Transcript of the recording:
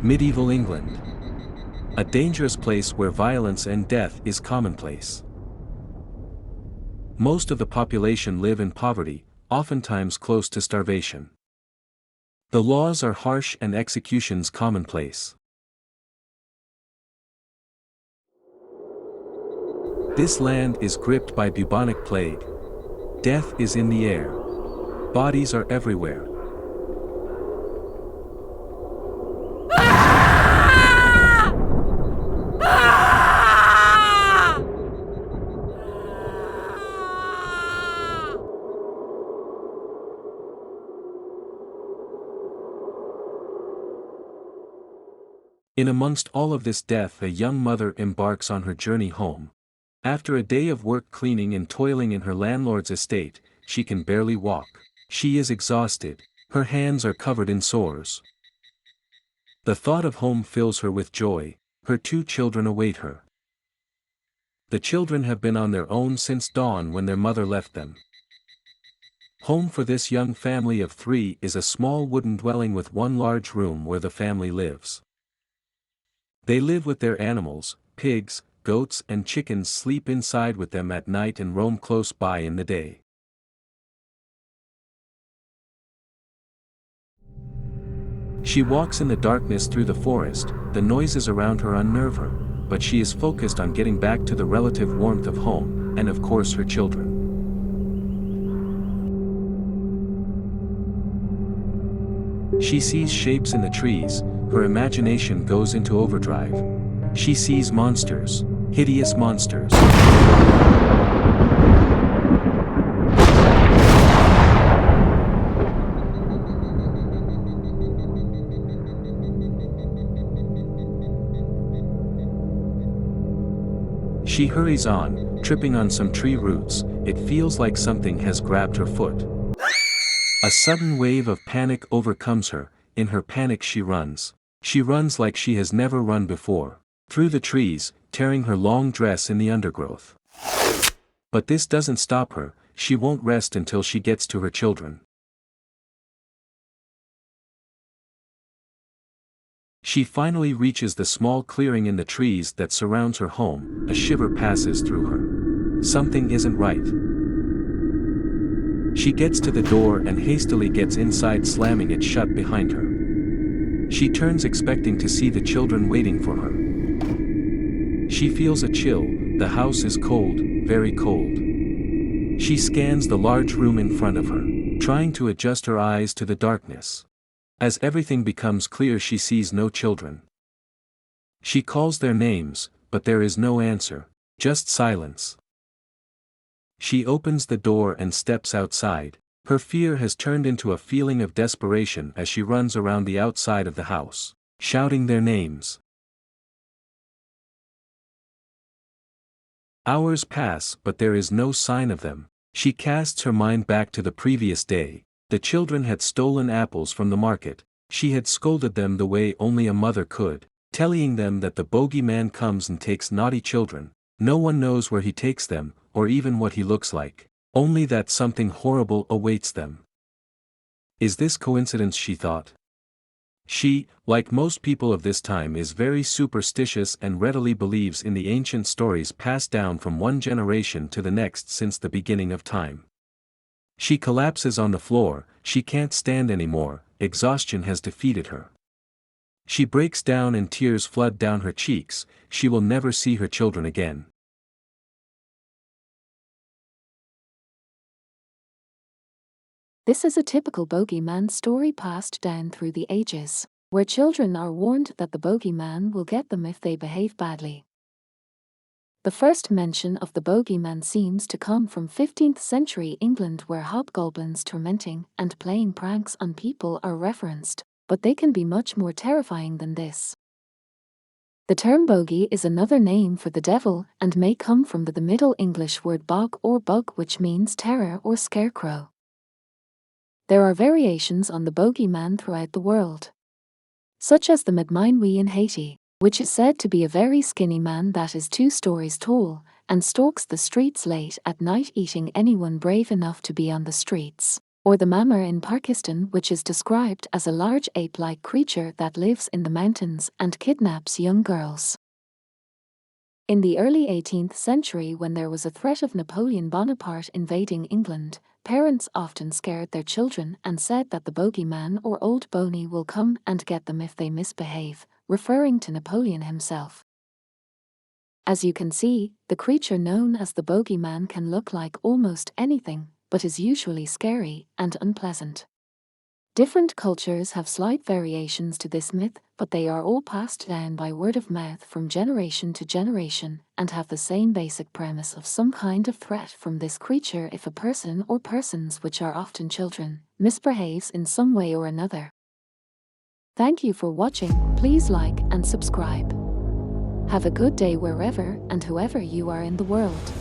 Medieval England. A dangerous place where violence and death is commonplace. Most of the population live in poverty, oftentimes close to starvation. The laws are harsh and executions commonplace. This land is gripped by bubonic plague. Death is in the air. Bodies are everywhere. In amongst all of this death, a young mother embarks on her journey home. After a day of work cleaning and toiling in her landlord's estate, she can barely walk. She is exhausted. Her hands are covered in sores. The thought of home fills her with joy. Her 2 children await her. The children have been on their own since dawn when their mother left them. Home for this young family of 3 is a small wooden dwelling with one large room where the family lives. They live with their animals. Pigs, goats and chickens sleep inside with them at night and roam close by in the day. She walks in the darkness through the forest. The noises around her unnerve her, but she is focused on getting back to the relative warmth of home, and of course her children. She sees shapes in the trees. Her imagination goes into overdrive. She sees monsters, hideous monsters. She hurries on, tripping on some tree roots. It feels like something has grabbed her foot. A sudden wave of panic overcomes her. In her panic she runs. She runs like she has never run before, through the trees, tearing her long dress in the undergrowth. But this doesn't stop her. She won't rest until she gets to her children. She finally reaches the small clearing in the trees that surrounds her home. A shiver passes through her. Something isn't right. She gets to the door and hastily gets inside, slamming it shut behind her. She turns expecting to see the children waiting for her. She feels a chill. The house is cold, very cold. She scans the large room in front of her, trying to adjust her eyes to the darkness. As everything becomes clear, she sees no children. She calls their names, but there is no answer, just silence. She opens the door and steps outside. Her fear has turned into a feeling of desperation as she runs around the outside of the house, shouting their names. Hours pass, but there is no sign of them. She casts her mind back to the previous day. The children had stolen apples from the market. She had scolded them the way only a mother could, telling them that the Bogeyman comes and takes naughty children. No one knows where he takes them, or even what he looks like. Only that something horrible awaits them. Is this coincidence, she thought? She, like most people of this time, is very superstitious and readily believes in the ancient stories passed down from one generation to the next since the beginning of time. She collapses on the floor. She can't stand anymore. Exhaustion has defeated her. She breaks down and tears flood down her cheeks. She will never see her children again. This is a typical Bogeyman story passed down through the ages, where children are warned that the Bogeyman will get them if they behave badly. The first mention of the Bogeyman seems to come from 15th century England, where hobgoblins tormenting and playing pranks on people are referenced, but they can be much more terrifying than this. The term bogey is another name for the devil and may come from the Middle English word bog or bug, which means terror or scarecrow. There are variations on the bogeyman throughout the world, such as the Midminwi in Haiti, which is said to be a very skinny man that is 2 stories tall and stalks the streets late at night eating anyone brave enough to be on the streets. Or the Mamar in Pakistan, which is described as a large ape-like creature that lives in the mountains and kidnaps young girls. In the early 18th century, when there was a threat of Napoleon Bonaparte invading England, parents often scared their children and said that the bogeyman or old Boney will come and get them if they misbehave, referring to Napoleon himself. As you can see, the creature known as the bogeyman can look like almost anything, but is usually scary and unpleasant. Different cultures have slight variations to this myth, but they are all passed down by word of mouth from generation to generation and have the same basic premise of some kind of threat from this creature if a person or persons, which are often children, misbehaves in some way or another. Thank you for watching. Please like and subscribe. Have a good day wherever and whoever you are in the world.